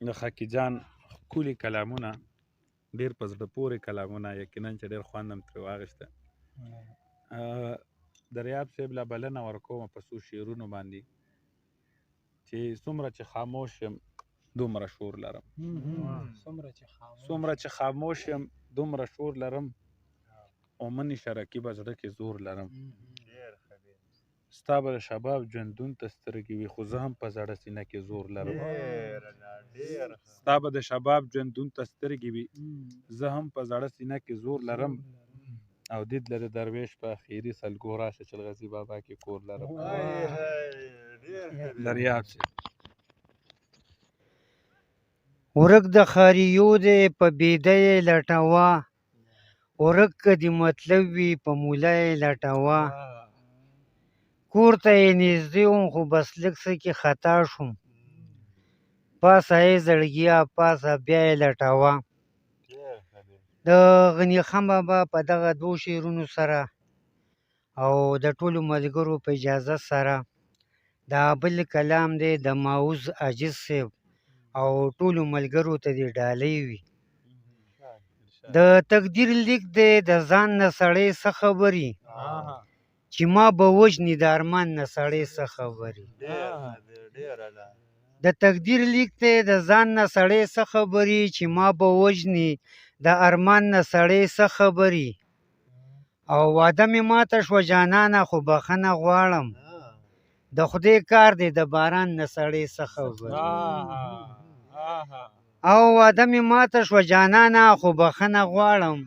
د خاکي جان ښکلي کلامونه، ډېر په زړه پورې کلامونه، یقینا چې ډېر خوند هم ترې واخیسته. دریاب صاحب له بلنه ورکوم په څو شعرونو باندې چې څومره چې خاموش یم دومره شور لرم، څومره چې خاموش یم دومره شور لرم، اومنې شرکي به زړه کې زور لرم. ستا به د شباب ژوندون ته سترګې وي خو زه هم په زړه سینه کې زور لرم. ستا به د شباب ژوندون ته سترګې وي زه هم په زړه سینه کې زور لرم. او دید لري درویش په خیري سلګو راشه چې الغزي بابا کې کور لرم. دریاب صاحب ورک د خاریو دی په بیده یې لټوه، ورک که د مطلب وي په موله یې لټوه. کور ته یې نږدې وم خو بس لږ څه کې خطا شوم، پاسه یې زړګیا پاسه بیا یې لټوه. د غني خان بابا په دغه دوو شعرونو سره او د ټولو ملګرو په اجازه سره دا بل کلام دی د ماوز عاجز صاحب او ټولو ملګرو ته دې ډالۍ وي. د تقدیر لیک دی د ځان نه سړی څه خبري، چې ما به وژني د ارمان نه سړی څه خبري. د تقدیر لیک دی د ځان نه سړی څه خبري، چې ما به وژني د ارمان نه سړی څه خبري. او واده مې ماته شوه جانانه خو بخښنه غواړم، د خدای کار دی د باران نه سړی څه خبري. او واده مې ماته شوه جانانه خو بخښنه غواړم،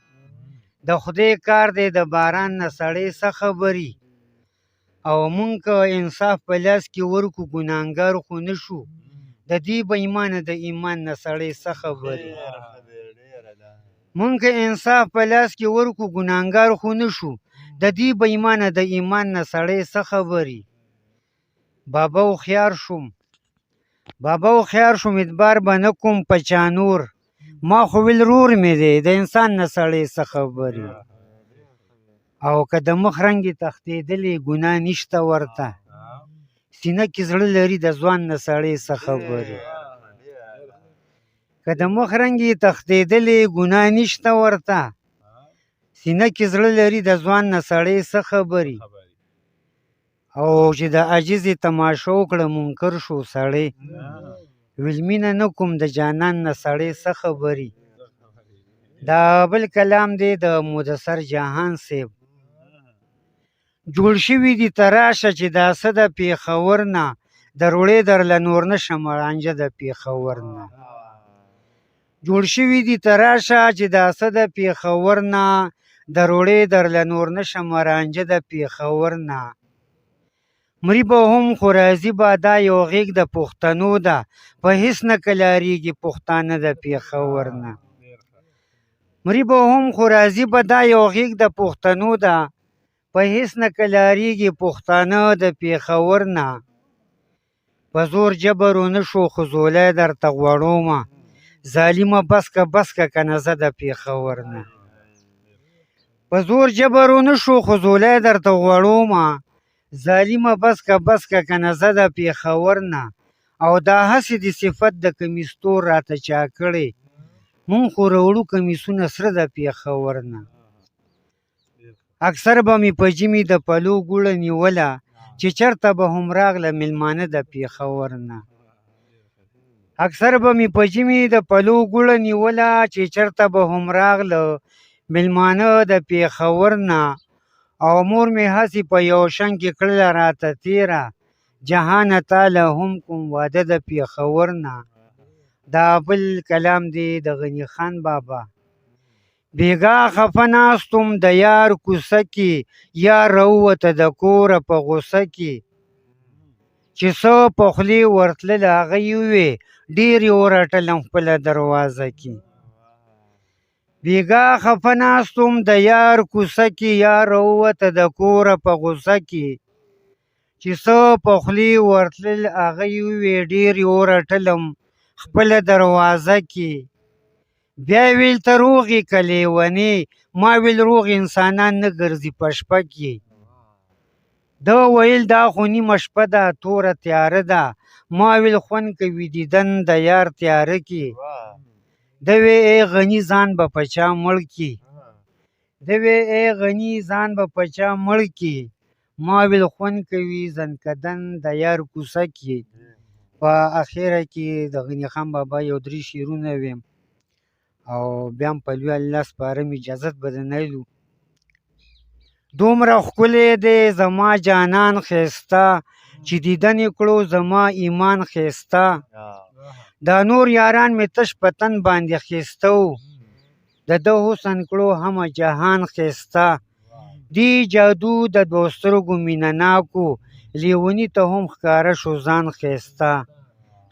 د خدای کار دی د باران نه سړی څه خبري. او مونږ که انصاف په لاس کې ورکو ګناهګار خو نه شو، د دې به ایمانه د ایمان نه سړی څه خبري. مونږ که انصاف په لاس کې ورکو ګناهګار خو نه شو، د دې به ایمانه د ایمان نه سړی څه خبري. بابا هوښیار شوم ادبار به نه کوم په چا نور، ما خو ویل رور مې دی د انسان نه سړی څه خبري. او که د مخ رنګ یې تښتېدلی ګناه نشته ورته، سینه کې زړه لري د ځوان نه سړی څه خبري. که د مخ رنګ یې تښتېدلی ګناه نشته ورته، سینه کې زړه لري د ځوان نه سړی څه خبري. او چې د عاجزې تماشه وکړه منکر شو سړی، ویل مینه نه کوم د جانان نه سړی څه خبري. دا بل کلام دی د مدثر جهان صاحب. جوړ شوي دي تراشه چې دا څه د پېښور نه، دروړې درله نور نه شم رانجه د پېښور نه. جوړ شوي دي تراشه چې دا څه د پېښور نه، دروړې درله نور نه شم رانجه د پېښور نه. مري به هم خو راضي به دا یو غیږ د پښتنو ده، په هېڅ نه کلاریږي پښتانه د پېښور نه. مري به هم خو راضي به دا یو غیږ د پښتنو ده، په هېڅ نه کلاریږي پښتانه د پېښور نه. په زور جبر ونه شو خو زولی درته غوړومه، ظالمه بس که کنه زه د پېښور نه. په زور جبر ونه شو خو زولی درته غوړومه، ظالمه بس که کنه زه د پېښور نه. او دا هسې د صفت د کمیستور راته چا کړی، مونږ خو راوړو کمیسونه سره د پېښور نه. اکثر به مې په ژمي د پلو ګوړه نیوله، چې چرته به هم راغله مېلمانه د پېښور نه. اکثر به مې په ژمي د پلو ګوړه نیوله، چې چرته به هم راغله مېلمانه د پېښور نه. او مور مې هسې په یو شنګ کې کړله راته تېره، جهانه تاله هم کوم واده د پېښور نه. دا بل کلام دی د غني خان بابا. بیګا خفه ناستم د یار کوڅه کې، یار راووته د کوره په غوسه کې، چې څه په خولې ورتلل هغه یې ووې، ډېر یې ورټلم خپله دروازه کې. بیګا خفه ناستم د یار کوڅه کې، یار راووته د کوره په غوسه کې، چې څه په خولې ورتلل هغه یې ووې، ډېر یې ورټلم خپله دروازه کې. بیا ویل ته روغې که لیونې، ما ویل روغ انسانان نه ګرځي په شپه کې. ده ویل دا خو نیمه شپه ده توره تیاره ده، ما ویل خوند کوي دیدن د یار تیاره کې ده وی ای غني ځان به په چا مړ کې ده وی ای غني ځان به په چا مړ کې ما ویل خوند کوي زنکدن د یار کوڅه کې په اخره کې د غني خان بابا یو درې شعرونه ویم او بیا هم په لوی الله سپارم اجازت به درنه ویلو دومره ښکلی دی زما جانان ښایسته چې دیدن یې کړو زما ایمان ښایسته دا نور یاران مې تش په تن باندې ښایسته وو د ده حسن کړو همه جهان ښایسته دی جادو د دوو سترګو مینه ناکو لیوني ته هم ښکاره شو ځان ښایسته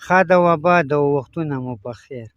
ښه د وبا د وختونه مو په خیر